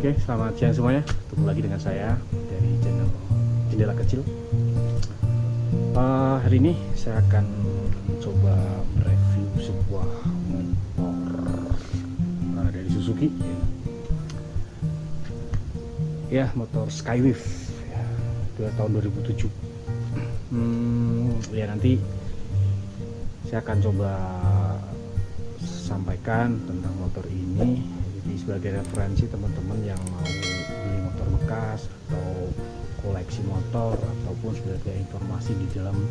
Oke, selamat siang semuanya. Ketemu lagi dengan saya dari channel Jendela Kecil. Hari ini saya akan coba mereview sebuah motor dari Suzuki. Ya, motor Skywift ya, tahun 2007. Ya nanti saya akan coba sampaikan tentang motor ini. Jadi sebagai referensi teman-teman yang mau beli motor bekas atau koleksi motor ataupun sebagai informasi di dalam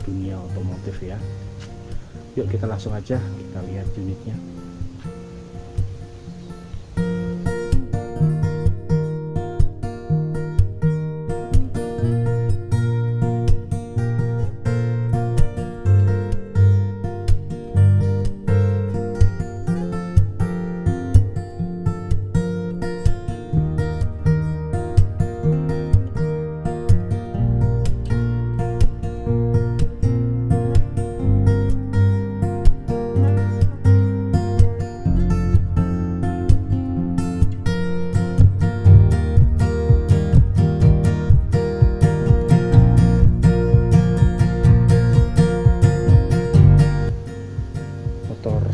dunia otomotif ya. Yuk kita langsung aja kita lihat unitnya.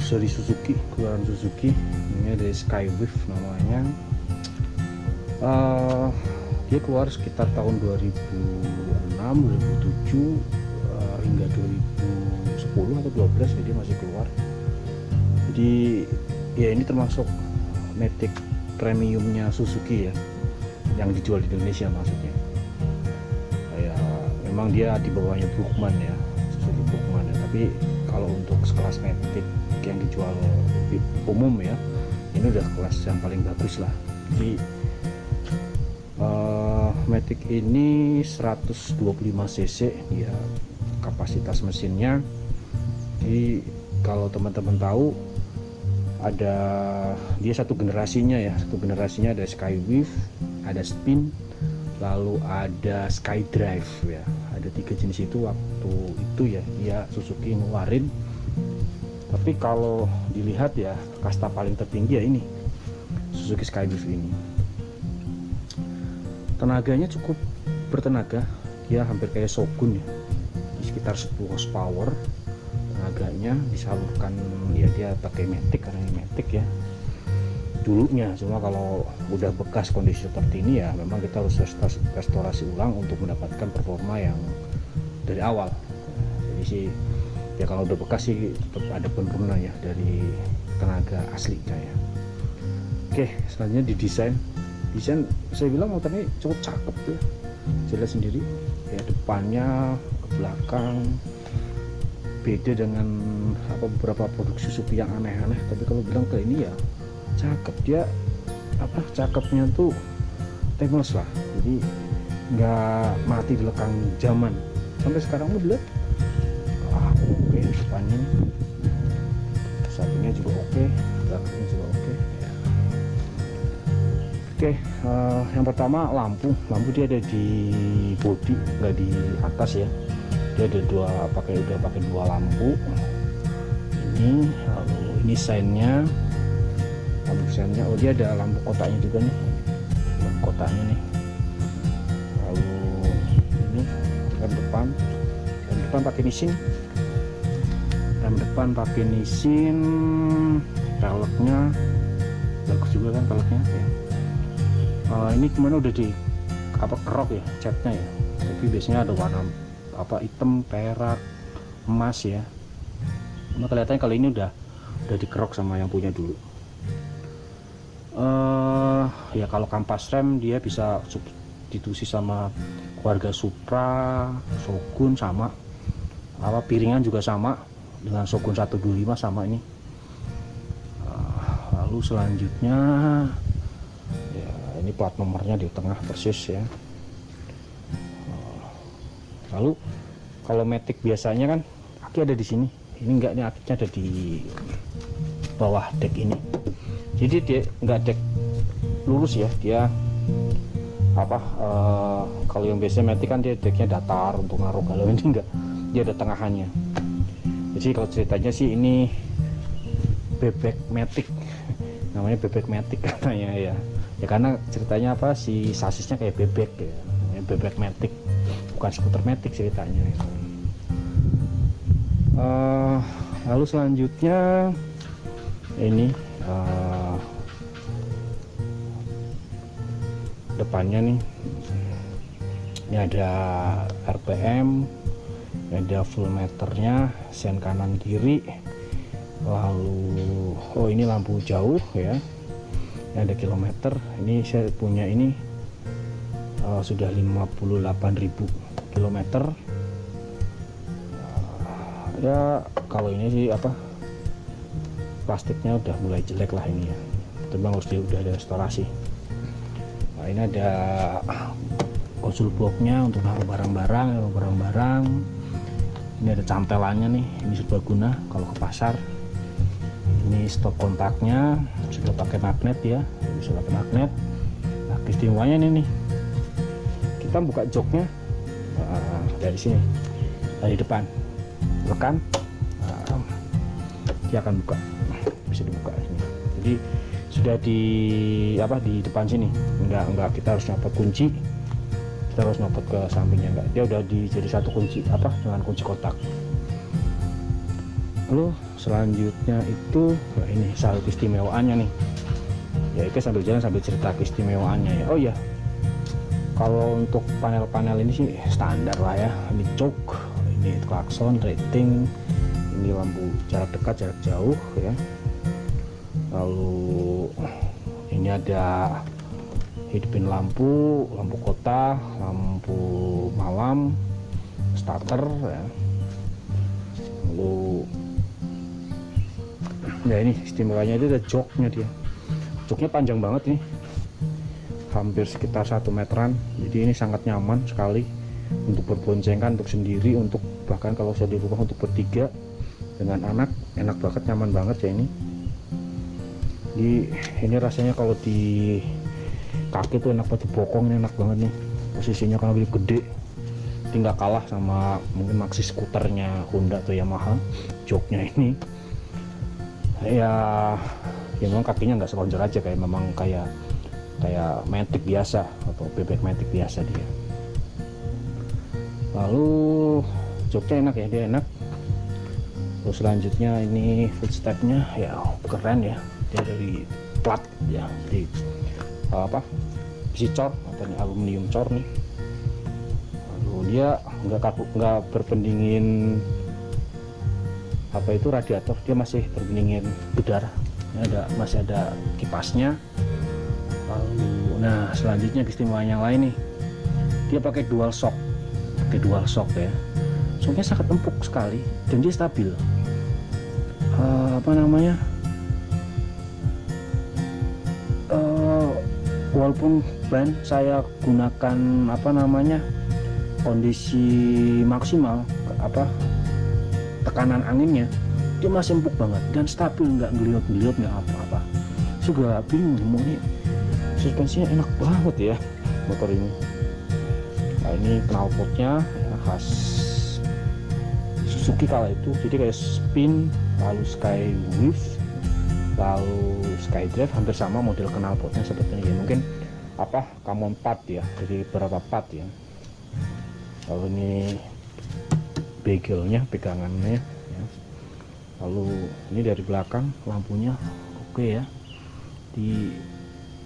Dari Suzuki, keluaran Suzuki, ini dari Skywift namanya. Dia keluar sekitar tahun 2006, 2007 hingga 2010 atau 12, jadi masih keluar. Jadi ya ini termasuk Matic premiumnya Suzuki ya, yang dijual di Indonesia maksudnya. Ya memang dia di bawahnya Brugman ya, Suzuki Brugman ya, tapi kalau untuk sekelas Matic yang dijual umum ya, ini udah kelas yang paling bagus lah. Jadi Matic ini 125 cc ya kapasitas mesinnya. Jadi kalau teman-teman tahu, ada dia satu generasinya ya, ada Skywift, ada Spin, lalu ada Skydrive ya. Ada 3 jenis itu waktu itu ya, dia Suzuki ngeluarin. Tapi kalau dilihat ya, kasta paling tertinggi ya ini Suzuki Skywift ini. Tenaganya cukup bertenaga, dia hampir kayak Shogun ya, di sekitar 10 horsepower tenaganya disalurkan ya. Dia pakai Matic karena ini Matic ya dulunya. Cuma kalau udah bekas kondisi seperti ini ya memang kita harus restorasi ulang untuk mendapatkan performa yang dari awal. Jadi sih ya kalau udah bekas sih tetap ada penurunan ya dari tenaga aslinya ya. Oke, selanjutnya di desain saya bilang motor ini cukup cakep ya, jelas sendiri ya, depannya ke belakang beda dengan beberapa produk Suzuki yang aneh-aneh. Tapi kalau bilang ke ini ya cakep, dia cakepnya tuh timeless lah, jadi nggak mati di lekang zaman sampai sekarang. Mau dilihat oke, depannya sampingnya juga oke, belakangnya juga oke ya. Oke, yang pertama lampu dia ada di bodi, nggak di atas ya. Dia ada udah pakai 2 lampu ini. Lalu ini seinnya, oh dia ada lampu kotaknya juga nih, lampu kotaknya nih. Lalu ini rem depan pakai mesin, peleknya bagus juga kan peleknya ya. Ini kemana udah di kerok ya catnya ya, tapi biasanya ada warna hitam, perak, emas ya. Cuma kelihatannya kali ini udah dikerok sama yang punya dulu. Ya kalau kampas rem dia bisa substitusi sama keluarga Supra, Shogun sama. Piringan juga sama dengan Shogun 125 sama ini. Lalu selanjutnya ya ini plat nomornya di tengah persis ya. Lalu kalau Matic biasanya kan aki ada di sini, ini enggak, nih akinya ada di bawah dek ini. Jadi dia enggak dek lurus ya, dia kalau yang biasanya Matic kan dia deknya datar untuk naruh galau, ini enggak, dia ada tengahannya. Jadi kalau ceritanya sih ini bebek Matic, namanya bebek Matic katanya ya. ya, karena ceritanya apa, si sasisnya kayak bebek ya, bebek matic, bukan skuter matic ceritanya. Lalu selanjutnya ini depannya nih, ini ada RPM, ada full meternya, sen kanan kiri. Lalu ini lampu jauh ya, ini ada kilometer. Ini saya punya ini sudah 58.000 kilometer. Ya kalau ini sih apa, plastiknya udah mulai jelek lah ini ya, memang harus udah ada restorasi. Nah, ini ada konsol boxnya untuk naruh barang-barang. Ini ada cantelannya nih, ini serbaguna kalau ke pasar. Ini stop kontaknya sudah pakai magnet ya, bisa pakai magnet. Nah, keistimewanya ini nih, kita buka joknya dari sini, dari depan, tekan, dia akan buka, bisa dibuka sini. Jadi sudah di depan sini, enggak kita harus nyopot kunci, kita harus nyopot ke sampingnya, enggak, dia udah jadi satu kunci dengan kunci kotak. Lalu selanjutnya itu ini salah keistimewaannya nih ya, itu sambil jalan sambil cerita keistimewaannya ya. Oh ya, kalau untuk panel-panel ini sih standar lah ya, ini choke, ini klakson, rating, ini lampu jarak dekat, jarak jauh ya. Lalu ini ada hidupin lampu kota, lampu malam, starter ya. Lalu ya ini istimewanya itu ada joknya, joknya panjang banget nih, hampir sekitar 1 meteran. Jadi ini sangat nyaman sekali untuk berboncengan, untuk sendiri, untuk bahkan kalau saya di rumah untuk bertiga dengan anak, enak banget, nyaman banget ya ini. Ini rasanya kalau di kaki tuh enak banget, di bokong ini enak banget nih, posisinya kan lebih gede, tinggal kalah sama mungkin maxi skuternya Honda atau Yamaha. Joknya ini ya memang kakinya nggak selonjor aja, kayak memang kayak matic biasa atau bebek matic biasa dia. Lalu joknya enak ya, dia enak. Terus selanjutnya ini footstepnya ya keren ya, dia dari plat ya, di besi cor atau aluminium cor nih. Lalu dia nggak berpendingin radiator, dia masih berbendingin udara. Masih ada kipasnya. Lalu nah selanjutnya keistimewaan yang lain nih, dia pakai dual shock ya. Shocknya sangat empuk sekali dan dia stabil. Walaupun ban saya gunakan kondisi maksimal, tekanan anginnya, dia masih empuk banget dan stabil, nggak ngeliot nggak apa-apa. Juga bingung mau ini suspensinya enak banget ya motor ini. Nah, ini knalpotnya ya, khas Suzuki kala itu, jadi kayak spin, lalu Skywift, lalu Skydrive, hampir sama model knalpotnya seperti ini. Mungkin common part ya, jadi beberapa part ya. Lalu ini begelnya, pegangannya ya. Lalu ini dari belakang lampunya oke ya,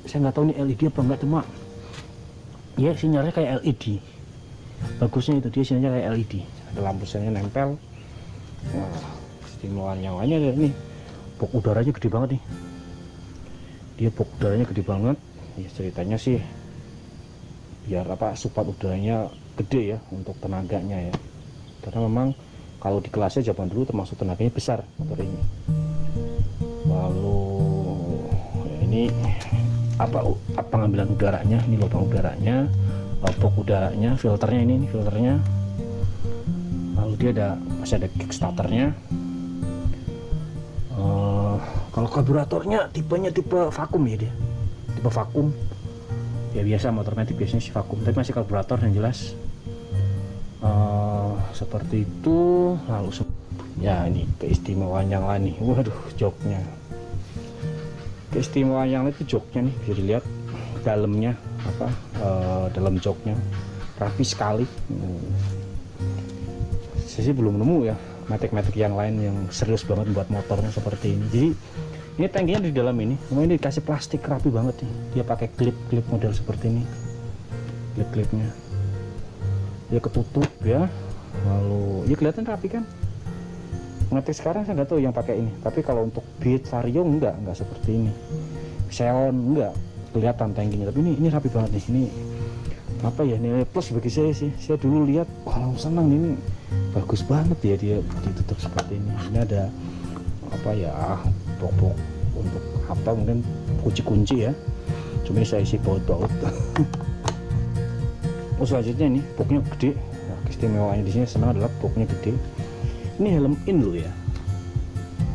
saya nggak tahu ini LED apa enggak, cuma ya sinyalnya kayak LED. Bagusnya itu dia sinyalnya kayak LED, ada lampu senya nempel. Nah, istimewaan yang lainnya ada nih, box udaranya gede banget nih, dia box udaranya gede banget ya. Ceritanya sih biar support udaranya gede ya, untuk tenaganya ya, karena memang kalau di kelasnya zaman dulu termasuk tenaganya besar motor ini. Lalu ya ini pengambilan udaranya, ini lubang udaranya, box udaranya, filternya ini filternya. Lalu dia masih ada kickstarternya. Kalau karburatornya tipenya tipe vakum ya, dia tipe vakum ya, biasa motor matic biasanya sih vakum, tapi masih karburator yang jelas. Seperti itu. Lalu ya ini keistimewaan yang lain nih, waduh joknya. Keistimewaan yang lain itu joknya nih, bisa dilihat dalamnya apa dalam joknya rapi sekali. Saya sih belum nemu ya matic-matic yang lain yang serius banget buat motornya seperti ini. Jadi ini tankinya di dalam ini dikasih plastik rapi banget nih. Dia pakai klip model seperti ini, klip-klipnya dia ketutup ya, lalu ya kelihatan rapi kan. Matic sekarang saya nggak tahu yang pakai ini, tapi kalau untuk Beat Vario enggak seperti ini. Xeon enggak kelihatan tankinya, tapi ini rapi banget nih. Ini apa ya, nilai plus bagi saya sih. Saya dulu lihat wah senang ini, bagus banget ya dia ditutup seperti ini. Ini ada apa ya, box untuk apa, mungkin kunci ya, cuma ini saya isi baut-baut. Oh selanjutnya ini boxnya gede. Nah, keistimewaannya di sini senang adalah boxnya gede. Ini helm in loh ya,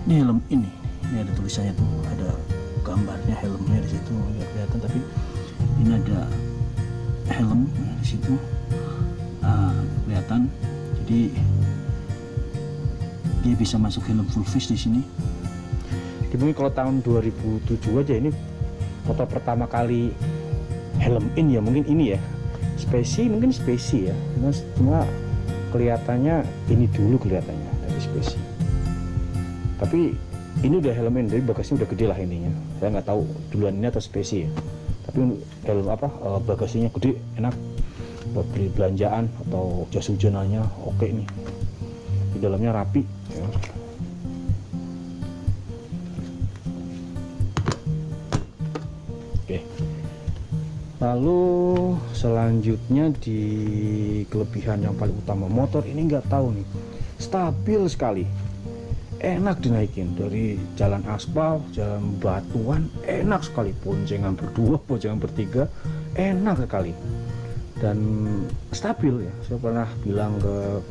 ini helm ini ada tulisannya tuh, ada gambarnya helmnya di situ nggak kelihatan, tapi ini ada helm di situ kelihatan. Jadi dia bisa masuk helm full face di sini. Mungkin kalau tahun 2007 aja ini motor pertama kali helm in ya, mungkin ini ya, mungkin spesi ya, cuma kelihatannya ini dulu kelihatannya dari spesi. Tapi ini udah helm in, jadi bagasinya udah gede lah intinya. Saya nggak tahu duluan ini atau spesi ya. Tapi helm bagasinya gede, enak buat beli belanjaan atau jas hujanannya oke nih. Di dalamnya rapi ya. Oke. Lalu selanjutnya di kelebihan yang paling utama, motor ini nggak tahu nih, stabil sekali, enak dinaikin dari jalan aspal, jalan batuan, enak sekali, boncengan berdua, boncengan bertiga, enak sekali dan stabil ya. Saya pernah bilang ke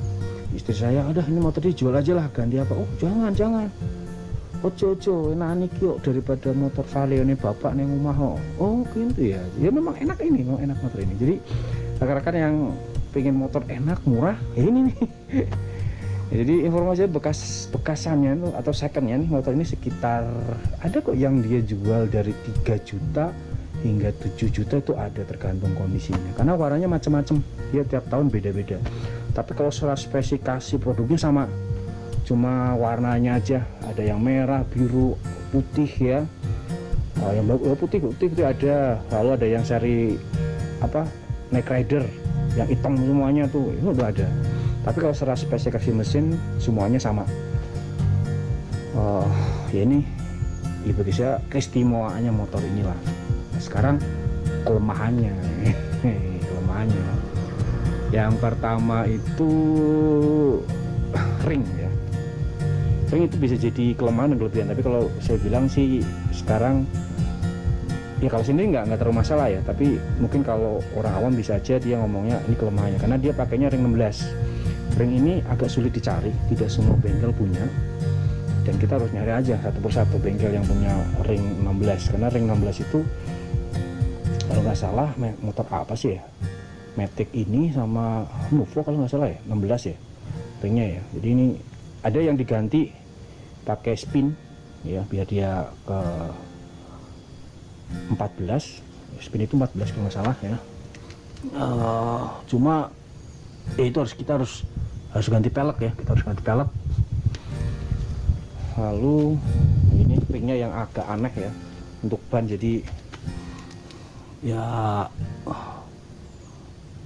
istri saya, udah ini motor dijual aja lah, ganti apa? Oh jangan, ojo enak kyo daripada motor Vario ini bapak neng rumah. Oh gitu ya, ya memang enak ini, memang enak motor ini. Jadi rekan-rekan yang pengen motor enak murah ya ini nih. Jadi informasi bekasannya itu atau secondnya nih, motor ini sekitar ada kok yang dia jual dari 3 juta hingga 7 juta, itu ada tergantung kondisinya, karena warnanya macam-macam, dia tiap tahun beda-beda. Tapi kalau secara spesifikasi produknya sama, cuma warnanya aja, ada yang merah, biru, putih ya. Yang putih itu ada, lalu ada yang seri apa, Knight Rider yang hitam semuanya tuh, itu udah ada. Tapi kalau secara spesifikasi mesin semuanya sama. Ya ini bagi saya keistimewaannya motor inilah. Nah, sekarang kelemahannya. Kelemahannya yang pertama itu ring ya. Ring itu bisa jadi kelemahan dan kelebihan, tapi kalau saya bilang sih sekarang ya, kalau sini nggak terlalu masalah ya, tapi mungkin kalau orang awam bisa aja dia ngomongnya ini kelemahannya, karena dia pakainya ring 16. Ring ini agak sulit dicari, tidak semua bengkel punya, dan kita harus nyari aja satu persatu bengkel yang punya ring 16, karena ring 16 itu kalau nggak salah motor apa sih ya, Matic ini sama Nuvo kalau nggak salah ya, 16 ya ringnya ya. Jadi ini ada yang diganti pakai spin ya, biar dia ke 14, spin itu 14 kalau nggak salah ya. Cuma itu kita harus ganti pelek ya, kita harus ganti pelek. Lalu ini ringnya yang agak aneh ya untuk ban, jadi ya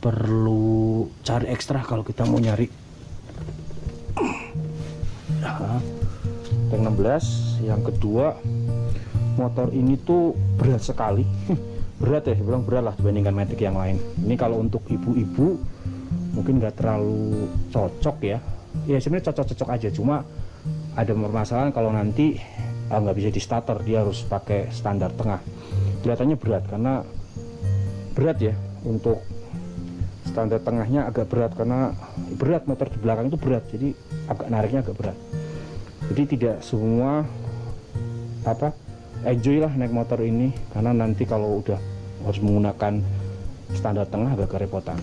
perlu cari ekstra kalau kita mau nyari. Ring 16. Yang kedua, motor ini tuh berat sekali. Berat ya, bilang berat lah dibandingkan Matic yang lain. Ini kalau untuk ibu-ibu mungkin nggak terlalu cocok ya. Ya sebenarnya cocok-cocok aja, cuma ada permasalahan kalau nanti nggak bisa di starter, dia harus pakai standar tengah. Kelihatannya berat karena berat ya, untuk standar tengahnya agak berat karena berat, motor di belakang itu berat, jadi agak nariknya agak berat. Jadi tidak semua enjoy lah naik motor ini, karena nanti kalau udah harus menggunakan standar tengah agak kerepotan.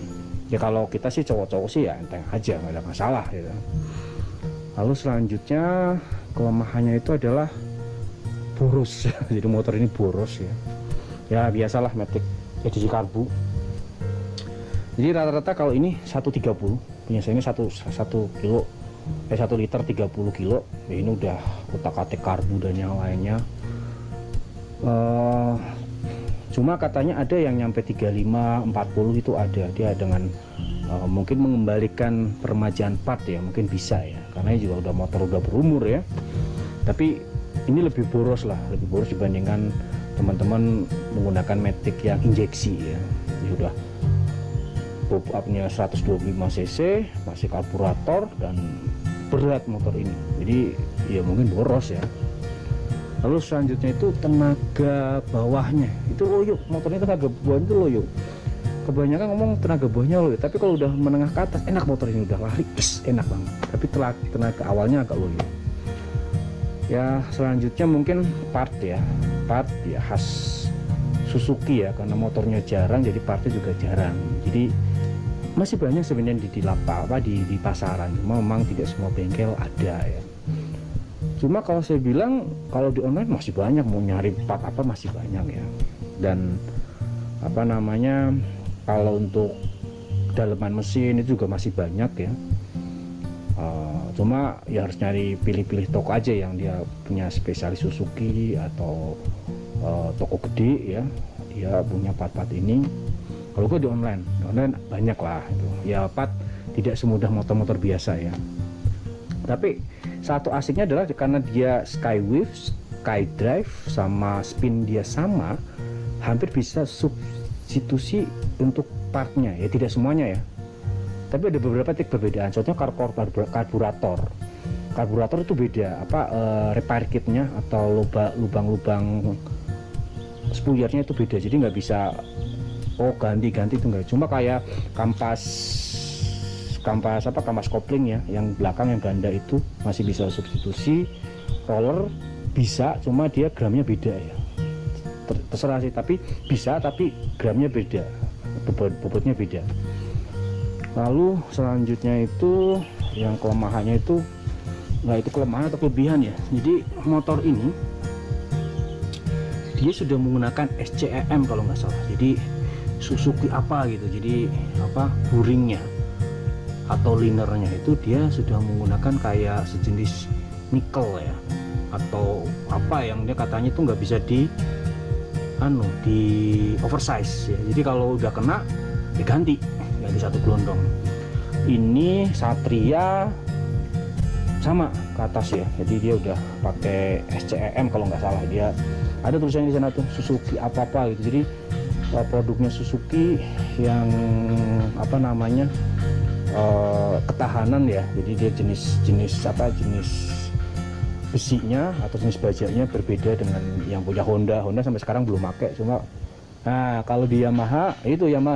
Ya kalau kita sih cowok-cowok sih ya enteng aja, nggak ada masalah gitu. Lalu selanjutnya kelemahannya itu adalah boros. Jadi motor ini boros ya. Ya biasalah Matic edisi karbu. Jadi rata-rata kalau ini 130, punya saya ini 1 kilo 1 liter 30 kilo ya, ini udah utak-atik karbu dan yang lainnya. Cuma katanya ada yang nyampe 35 40 itu ada, dia dengan mungkin mengembalikan permajaan part ya, mungkin bisa ya, karena ini juga udah motor udah berumur ya. Tapi ini lebih boros lah, lebih boros dibandingkan teman-teman menggunakan Matic yang injeksi ya. Ini udah pop up-nya 125 cc, masih karburator dan berat motor ini, jadi ya mungkin boros ya. Lalu selanjutnya itu tenaga bawahnya itu loyo, motornya tenaga bawahnya itu loyo. Kebanyakan ngomong tenaga bawahnya loyo, tapi kalau udah menengah ke atas enak motor ini, udah lari enak banget. Tapi tenaga awalnya agak loyo. Ya selanjutnya mungkin part ya khas Suzuki ya, karena motornya jarang jadi partnya juga jarang. Jadi masih banyak sebenarnya di pasaran, cuma memang tidak semua bengkel ada ya. Cuma kalau saya bilang kalau di online masih banyak, mau nyari part apa masih banyak ya. Dan apa namanya, kalau untuk daleman mesin itu juga masih banyak ya. Cuma ya harus nyari pilih-pilih toko aja yang dia punya spesialis Suzuki atau toko gede ya, dia punya part-part ini. Kalau gue di online banyak lah itu ya, part tidak semudah motor-motor biasa ya. Tapi satu asiknya adalah karena dia Skywift, SkyDrive sama spin dia sama, hampir bisa substitusi untuk partnya ya, tidak semuanya ya, tapi ada beberapa titik perbedaan. Contohnya karburator itu beda, repair kitnya atau lubang-lubang spoilernya itu beda, jadi nggak bisa ganti itu enggak. Cuma kayak kampas kopling ya, yang belakang yang ganda itu masih bisa substitusi. Roller bisa, cuma dia gramnya beda ya, terserah sih, tapi bisa, tapi gramnya beda, bobotnya beda. Lalu selanjutnya itu yang kelemahannya itu, nah itu kelemahan atau kelebihan ya. Jadi motor ini dia sudah menggunakan SCEM kalau nggak salah, jadi Suzuki apa gitu, jadi buringnya atau linernya itu dia sudah menggunakan kayak sejenis nikel ya, atau apa yang dia katanya itu nggak bisa di oversize ya. Jadi kalau udah kena diganti satu gelondong. Ini Satria sama ke atas ya, jadi dia udah pakai SCEM kalau nggak salah, dia ada tulisannya di sana tuh Suzuki apa gitu. Jadi produknya Suzuki yang ketahanan ya, jadi dia jenis besinya atau jenis bajanya berbeda dengan yang punya Honda sampai sekarang belum pakai. Cuma kalau di Yamaha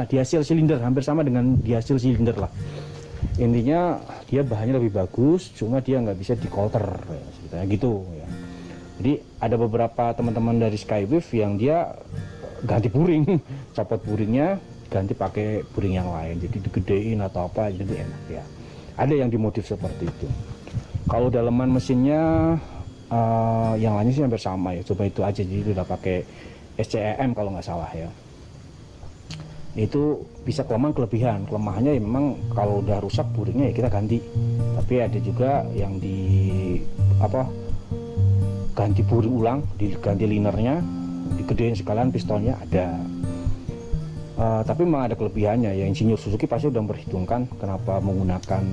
diasil silinder, hampir sama dengan diasil silinder lah. Intinya dia bahannya lebih bagus, cuma dia nggak bisa di-coulter ya, ceritanya gitu ya. Jadi ada beberapa teman-teman dari Skywift yang dia ganti buring, copot buringnya, ganti pakai buring yang lain, jadi digedein atau apa, jadi enak ya. Ada yang dimodif seperti itu. Kalau daleman mesinnya yang lainnya sih hampir sama ya, coba itu aja, jadi udah pakai SCEM kalau nggak salah ya. Itu bisa kelebihan. Kelemahannya ya memang kalau udah rusak buringnya ya kita ganti. Tapi ada juga yang ganti buring ulang, diganti linernya, digedein sekalian pistonnya ada. Tapi memang ada kelebihannya ya. Insinyur Suzuki pasti udah memperhitungkan kenapa menggunakan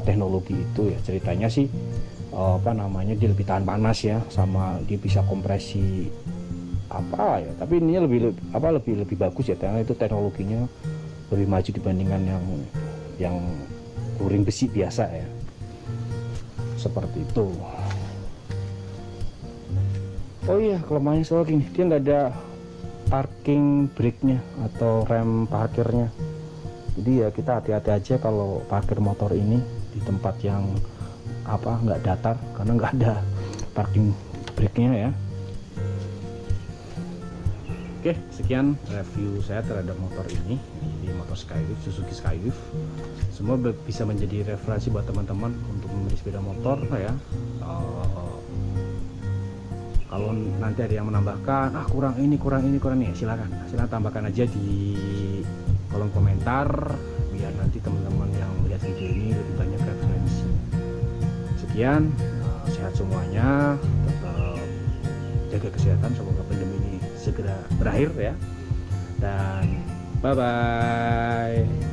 teknologi itu ya. Ceritanya sih dia lebih tahan panas ya, sama dia bisa kompresi tapi ini lebih bagus ya, karena itu teknologinya lebih maju dibandingkan yang buring besi biasa ya, seperti itu. Oh iya, kelemahannya soal gini, dia nggak ada parking brake-nya atau rem parkirnya. Jadi ya kita hati-hati aja kalau parkir motor ini di tempat yang nggak datar, karena nggak ada parking brake-nya ya. Oke, sekian review saya terhadap motor ini, di motor Skywift, Suzuki Skywift. Semua bisa menjadi referensi buat teman-teman untuk membeli sepeda motor ya. Kalau nanti ada yang menambahkan, kurang ini ya silakan tambahkan aja di kolom komentar, biar nanti teman-teman yang melihat video ini lebih banyak referensi. Sekian, sehat semuanya, tetap jaga kesehatan, semoga pandemi ini segera berakhir ya, dan bye bye.